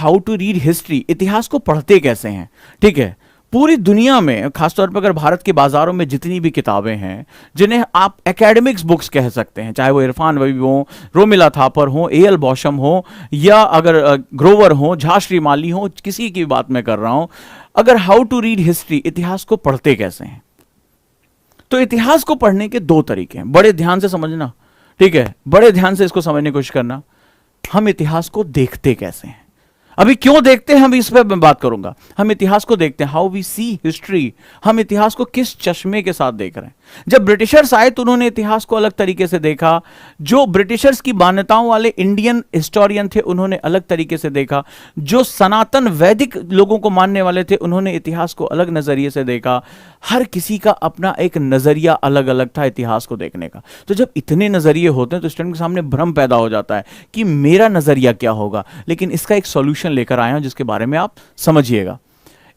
How to read history, इतिहास को पढ़ते कैसे हैं, ठीक है। पूरी दुनिया में, खासतौर पर अगर भारत के बाजारों में जितनी भी किताबें हैं जिन्हें आप एकेडमिक्स बुक्स कह सकते हैं, चाहे वो इरफान वही हो, रोमिला थापर हो, ए.एल. बॉशम हो, या अगर ग्रोवर हो, झा श्रीमाली हो, किसी की बात मैं कर रहा हूं, अगर हाउ टू रीड हिस्ट्री, इतिहास को पढ़ते कैसे हैं, तो इतिहास को पढ़ने के दो तरीके हैं। बड़े ध्यान से समझना, ठीक है, बड़े ध्यान से इसको समझने की कोशिश करना। हम इतिहास को देखते कैसे हैं, अभी क्यों देखते हैं, हम इस पर मैं बात करूंगा। हम इतिहास को देखते हैं, हाउ वी सी हिस्ट्री, हम इतिहास को किस चश्मे के साथ देख रहे हैं। जब ब्रिटिशर्स आए तो उन्होंने इतिहास को अलग तरीके से देखा, जो ब्रिटिशर्स की मान्यताओं वाले इंडियन हिस्टोरियन थे उन्होंने अलग तरीके से देखा, जो सनातन वैदिक लोगों को मानने वाले थे उन्होंने इतिहास को अलग नजरिए से देखा। हर किसी का अपना एक नजरिया अलग अलग था इतिहास को देखने का। तो जब इतने नजरिए होते हैं तो स्टूडेंट के सामने भ्रम पैदा हो जाता है कि मेरा नजरिया क्या होगा। लेकिन इसका एक सॉल्यूशन लेकर आया हूं जिसके बारे में आप समझिएगा।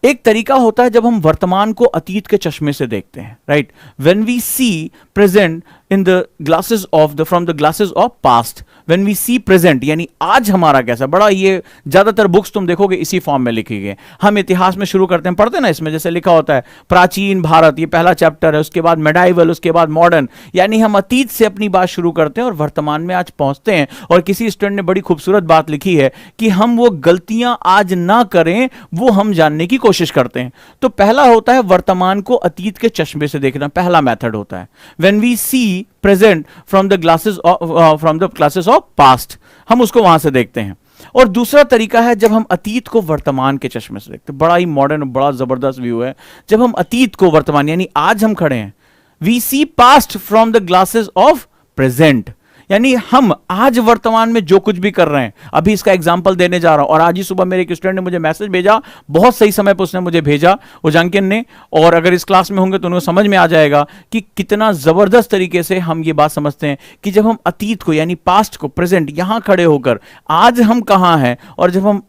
एक तरीका होता है जब हम वर्तमान को अतीत के चश्मे से देखते हैं, right. When we see present in the glasses of the from the glasses of past, when we see present, यानी आज हमारा कैसा, बड़ा ये ज्यादातर बुक्स तुम देखोगे इसी फॉर्म में लिखी गई। हम इतिहास में शुरू करते हैं, पढ़ते ना, इसमें जैसे लिखा होता है प्राचीन भारत, ये पहला चैप्टर है, उसके बाद मेडाइवल, उसके बाद मॉडर्न, यानी हम अतीत से अपनी बात शुरू करते हैं और वर्तमान में आज पहुंचते हैं। और किसी स्टूडेंट ने बड़ी खूबसूरत बात लिखी है कि हम वो गलतियां आज ना करें वो हम जानने की कोशिश करते हैं। तो पहला होता है वर्तमान को अतीत के चश्मे से देखना, पहला मेथड होता है। When we see present from the glasses of past, हम उसको वहां से देखते हैं। और दूसरा तरीका है जब हम अतीत को वर्तमान के चश्मे से देखते हैं। बड़ा ही मॉडर्न, बड़ा जबरदस्त व्यू है। जब हम अतीत को वर्तमान, यानी आज हम खड़े हैं, we see past from the glasses of present, यानी हम आज वर्तमान में जो कुछ भी कर रहे हैं। अभी इसका एग्जांपल देने जा रहा हूं। और आज ही सुबह मेरे एक स्टूडेंट ने मुझे मैसेज भेजा, बहुत सही समय पर उसने मुझे भेजा, उजांकिन ने। और अगर इस क्लास में होंगे तो उनको समझ में आ जाएगा कि कितना जबरदस्त तरीके से हम ये बात समझते हैं कि जब हम अतीत को, यानी पास्ट को, प्रेजेंट, यहां खड़े होकर आज हम कहां हैं, और जब हम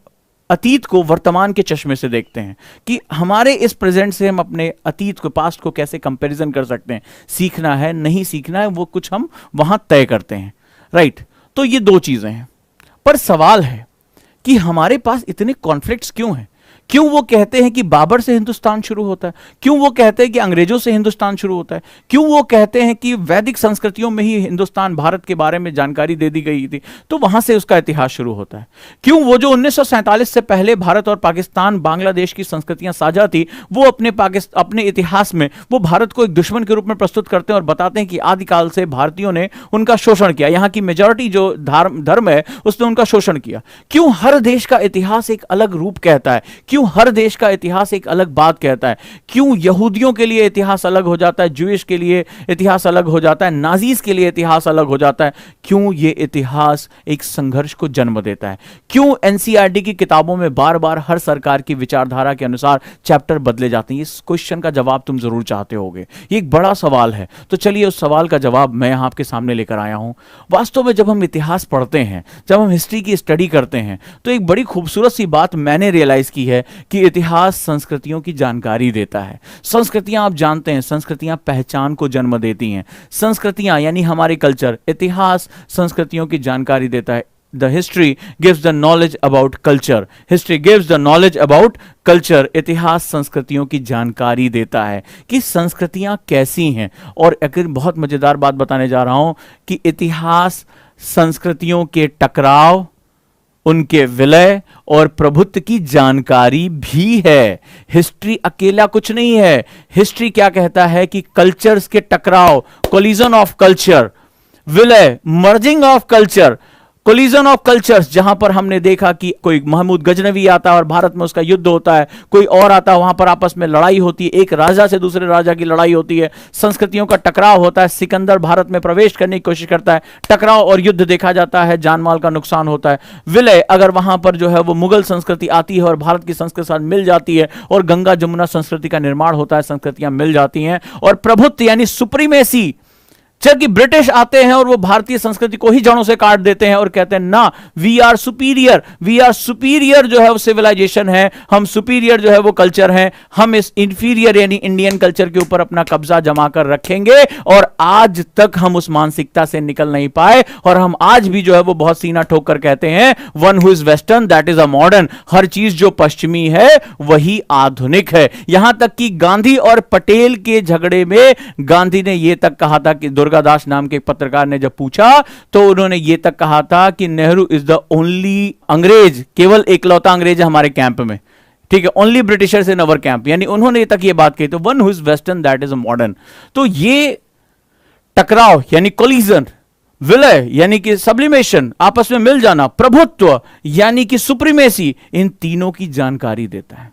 अतीत को वर्तमान के चश्मे से देखते हैं कि हमारे इस प्रेजेंट से हम अपने अतीत को, पास्ट को कैसे कंपैरिजन कर सकते हैं, सीखना है नहीं सीखना है, वो कुछ हम वहां तय करते हैं, राइट। तो ये दो चीजें हैं। पर सवाल है कि हमारे पास इतने कॉन्फ्लिक्ट्स क्यों हैं? क्यों वो कहते हैं कि बाबर से हिंदुस्तान शुरू होता है? क्यों वो कहते हैं कि अंग्रेजों से हिंदुस्तान शुरू होता है? क्यों वो कहते हैं कि वैदिक संस्कृतियों में ही हिंदुस्तान, भारत के बारे में जानकारी दे दी गई थी तो वहां से उसका इतिहास शुरू होता है? क्यों वो जो 1947 से पहले भारत और पाकिस्तान, बांग्लादेश की संस्कृतियां साझा थी, वो अपने इतिहास में वो भारत को एक दुश्मन के रूप में प्रस्तुत करते हैं और बताते हैं कि आदिकाल से भारतीयों ने उनका शोषण किया, यहाँ की मेजॉरिटी जो धर्म है उसने उनका शोषण किया? क्यों हर देश का इतिहास एक अलग रूप कहता है? क्यों हर देश का इतिहास एक अलग बात कहता है? क्यों यहूदियों के लिए इतिहास अलग हो जाता है, ज्यूइश के लिए इतिहास अलग हो जाता है, नाजीज के लिए इतिहास अलग हो जाता है? क्यों ये इतिहास एक संघर्ष को जन्म देता है? क्यों एनसीईआरटी की किताबों में बार बार हर सरकार की विचारधारा के अनुसार चैप्टर बदले जाते हैं? इस क्वेश्चन का जवाब तुम जरूर चाहते होगे, ये एक बड़ा सवाल है। तो चलिए उस सवाल का जवाब मैं यहां आपके सामने लेकर आया हूं। वास्तव में जब हम इतिहास पढ़ते हैं, जब हम हिस्ट्री की स्टडी करते हैं, तो एक बड़ी खूबसूरत सी बात मैंने रियलाइज की है कि इतिहास संस्कृतियों की जानकारी देता है। संस्कृतियां, आप जानते हैं, संस्कृतियां पहचान को जन्म देती हैं। संस्कृतियां यानी हमारे कल्चर, इतिहास संस्कृतियों की जानकारी देता है। The history gives the knowledge about culture. History gives the knowledge about culture. इतिहास संस्कृतियों की जानकारी देता है कि संस्कृतियां कैसी हैं। और एक बहुत मजेदार बात बताने जा रहा हूं कि इतिहास संस्कृतियों के टकराव, उनके विलय और प्रभुत्व की जानकारी भी है। हिस्ट्री अकेला कुछ नहीं है। हिस्ट्री क्या कहता है कि कल्चर्स के टकराव, कोलिजन ऑफ कल्चर, विलय, merging of culture, collision of cultures, जहां पर हमने देखा कि कोई महमूद गजनवी आता है और भारत में उसका युद्ध होता है, कोई और आता है, वहां पर आपस में लड़ाई होती है, एक राजा से दूसरे राजा की लड़ाई होती है, संस्कृतियों का टकराव होता है, सिकंदर भारत में प्रवेश करने की कोशिश करता है, टकराव और युद्ध देखा जाता है, जान माल का नुकसान होता है। विलय, अगर वहां पर जो है वो मुगल संस्कृति आती है और भारत की संस्कृति साथ मिल जाती है और गंगा जमुना संस्कृति का निर्माण होता है, संस्कृतियां मिल जाती हैं। और प्रभुत्व यानी सुप्रीमेसी, जबकि ब्रिटिश आते हैं और वो भारतीय संस्कृति को ही जड़ों से काट देते हैं और कहते हैं ना, वी आर सुपीरियर जो है वो सिविलाइजेशन है, हम सुपीरियर जो है वो कल्चर है, हम इस इंफीरियर यानी इंडियन कल्चर के ऊपर अपना कब्जा जमा कर रखेंगे। और आज तक हम उस मानसिकता से निकल नहीं पाए और हम आज भी जो है वो बहुत सीना ठोक कर कहते हैं one who is western that is a modern. हर चीज जो पश्चिमी है वही आधुनिक है। यहां तक कि गांधी और पटेल के झगड़े में गांधी ने यह तक कहा था कि दुर्गादास नाम के एक पत्रकार ने जब पूछा तो उन्होंने यह तक कहा था कि नेहरू इज द ओनली अंग्रेज, केवल एकलौता अंग्रेज हमारे कैंप में, ठीक है, ओनली ब्रिटिशर्स इन अवर कैंप, यानी उन्होंने तक ये बात कही। तो one who is western that is a modern. तो ये टकराव यानी कोलिजन, विलय यानी कि सब्लिमेशन, आपस में मिल जाना, प्रभुत्व यानी कि सुप्रीमेसी, इन तीनों की जानकारी देता है।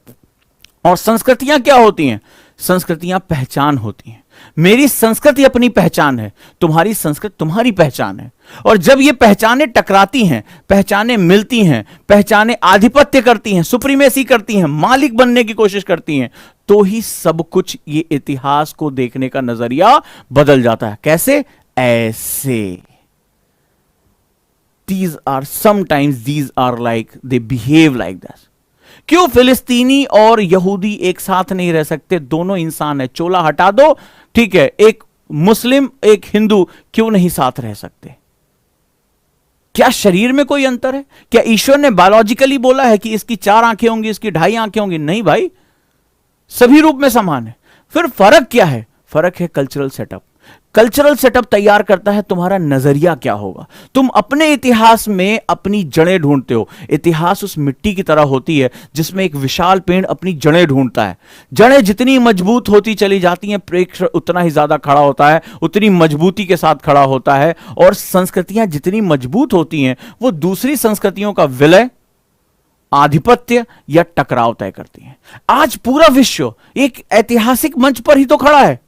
और संस्कृतियां क्या होती हैं? संस्कृतियां पहचान होती हैं। मेरी संस्कृति अपनी पहचान है, तुम्हारी संस्कृति तुम्हारी पहचान है। और जब ये पहचानें टकराती हैं, पहचानें मिलती हैं, पहचानें आधिपत्य करती हैं, सुप्रीमेसी करती हैं, मालिक बनने की कोशिश करती हैं, तो ही सब कुछ ये इतिहास को देखने का नजरिया बदल जाता है। कैसे? ऐसे। these are like they behave like that। क्यों फिलिस्तीनी और यहूदी एक साथ नहीं रह सकते? दोनों इंसान है, चोला हटा दो, ठीक है, एक मुस्लिम एक हिंदू क्यों नहीं साथ रह सकते? क्या शरीर में कोई अंतर है? क्या ईश्वर ने बायोलॉजिकली बोला है कि इसकी 4 आंखें होंगी, इसकी 2.5 आंखें होंगी? नहीं भाई, सभी रूप में समान है। फिर फर्क क्या है? फर्क है कल्चरल सेटअप। कल्चरल सेटअप तैयार करता है तुम्हारा नजरिया क्या होगा। तुम अपने इतिहास में अपनी जड़ें ढूंढते हो। इतिहास उस मिट्टी की तरह होती है जिसमें एक विशाल पेड़ अपनी जड़ें ढूंढता है। जड़ें जितनी मजबूत होती चली जाती हैं, वृक्ष उतना ही ज्यादा खड़ा होता है, उतनी मजबूती के साथ खड़ा होता है। और संस्कृतियां जितनी मजबूत होती हैं, वो दूसरी संस्कृतियों का विलय, आधिपत्य या टकराव तय करती हैं। आज पूरा विश्व एक ऐतिहासिक मंच पर ही तो खड़ा है।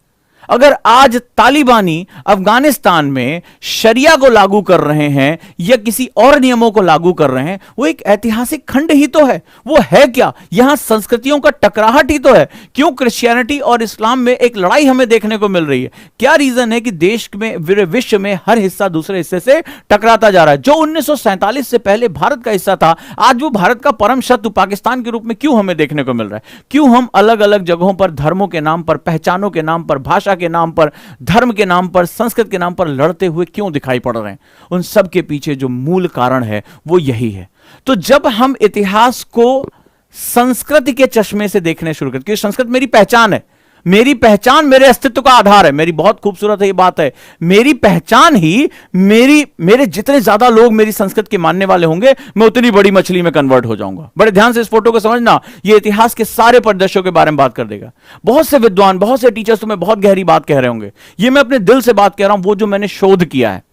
अगर आज तालिबानी अफगानिस्तान में शरिया को लागू कर रहे हैं या किसी और नियमों को लागू कर रहे हैं, वो एक ऐतिहासिक खंड ही तो है। वो है क्या? यहां संस्कृतियों का टकराहट ही तो है। क्यों क्रिश्चियनिटी और इस्लाम में एक लड़ाई हमें देखने को मिल रही है? क्या रीजन है कि देश में, विश्व में हर हिस्सा दूसरे हिस्से से टकराता जा रहा है? जो 1947 से पहले भारत का हिस्सा था, आज वो भारत का परम शत्रु पाकिस्तान के रूप में क्यों हमें देखने को मिल रहा है? क्यों हम अलग अलग जगहों पर धर्मों के नाम पर, पहचानों के नाम पर, भाषा के नाम पर, धर्म के नाम पर, संस्कृत के नाम पर लड़ते हुए क्यों दिखाई पड़ रहे हैं? उन सब के पीछे जो मूल कारण है वो यही है। तो जब हम इतिहास को संस्कृति के चश्मे से देखने शुरू करते, क्योंकि संस्कृत मेरी पहचान है, मेरी पहचान मेरे अस्तित्व का आधार है। मेरी बहुत खूबसूरत है ये बात है, मेरी पहचान ही मेरे जितने ज्यादा लोग मेरी संस्कृत के मानने वाले होंगे, मैं उतनी बड़ी मछली में कन्वर्ट हो जाऊंगा। बड़े ध्यान से इस फोटो को समझना, ये इतिहास के सारे परिदृश्यों के बारे में बात कर देगा। बहुत से विद्वान, बहुत से टीचर्स तुम्हें बहुत गहरी बात कह रहे होंगे, ये मैं अपने दिल से बात कह रहा हूं, वो जो मैंने शोध किया है।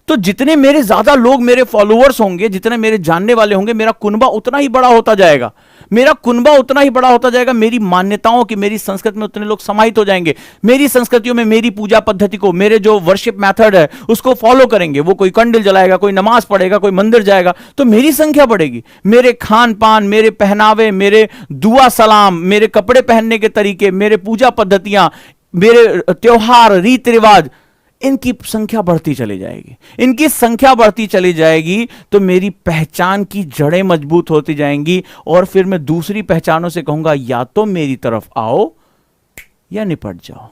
तो जितने मेरे ज्यादा लोग मेरे फॉलोअर्स होंगे, जितने मेरे जानने वाले होंगे, मेरा कुनबा उतना ही बड़ा होता जाएगा। मेरा कुनबा उतना ही बड़ा होता जाएगा, मेरी मान्यताओं की, मेरी संस्कृति में उतने लोग समाहित हो जाएंगे। मेरी संस्कृतियों में मेरी पूजा पद्धति को, मेरे जो वर्शिप मेथड है उसको फॉलो करेंगे। वो कोई कंडिल जलाएगा, कोई नमाज पढ़ेगा, कोई मंदिर जाएगा, तो मेरी संख्या बढ़ेगी। मेरे खान पान, मेरे पहनावे, मेरे दुआ सलाम, मेरे कपड़े पहनने के तरीके, मेरे पूजा पद्धतियां, मेरे त्योहार, रीति रिवाज, इनकी संख्या बढ़ती चली जाएगी। इनकी संख्या बढ़ती चली जाएगी तो मेरी पहचान की जड़ें मजबूत होती जाएंगी। और फिर मैं दूसरी पहचानों से कहूंगा या तो मेरी तरफ आओ या निपट जाओ।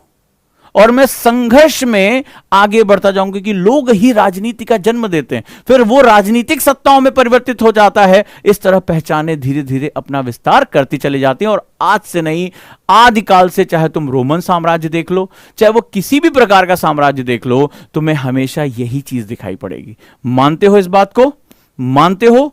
और मैं संघर्ष में आगे बढ़ता जाऊंगा, क्योंकि लोग ही राजनीति का जन्म देते हैं, फिर वो राजनीतिक सत्ताओं में परिवर्तित हो जाता है। इस तरह पहचानें धीरे धीरे अपना विस्तार करती चली जाती हैं। और आज से नहीं, आदिकाल से, चाहे तुम रोमन साम्राज्य देख लो, चाहे वो किसी भी प्रकार का साम्राज्य देख लो, तुम्हें हमेशा यही चीज दिखाई पड़ेगी। मानते हो इस बात को? मानते हो?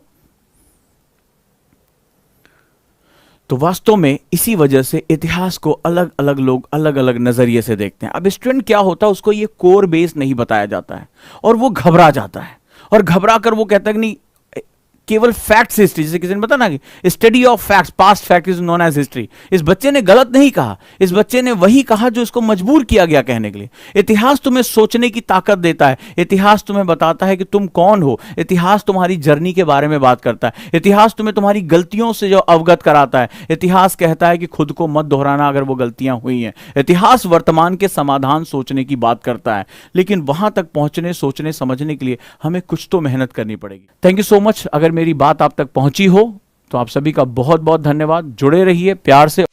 तो वास्तव में इसी वजह से इतिहास को अलग अलग लोग अलग अलग नजरिए से देखते हैं। अब स्टूडेंट क्या होता है, उसको ये कोर बेस नहीं बताया जाता है और वो घबरा जाता है। और घबरा कर वो कहता है कि नहीं, केवल फैक्ट्स हिस्ट्री, जैसे किसी ने बताया ना कि study of facts, past fact is known as history. इस बच्चे ने गलत नहीं कहा, इस बच्चे ने वही कहा जो इसको मजबूर किया गया कहने के लिए। इतिहास तुम्हें सोचने की ताकत देता है, इतिहास तुम्हें बताता है कि तुम कौन हो, इतिहास तुम्हारी जर्नी के बारे में बात करता है, इतिहास तुम्हें तुम्हारी गलतियों से जो अवगत कराता है, इतिहास कहता है कि खुद को मत दोहराना अगर वो गलतियां हुई हैं। इतिहास वर्तमान के समाधान सोचने की बात करता है, लेकिन वहां तक पहुंचने, सोचने, समझने के लिए हमें कुछ तो मेहनत करनी पड़ेगी। Thank you so much. अगर मेरी बात आप तक पहुंची हो तो आप सभी का बहुत बहुत धन्यवाद। जुड़े रहिए प्यार से।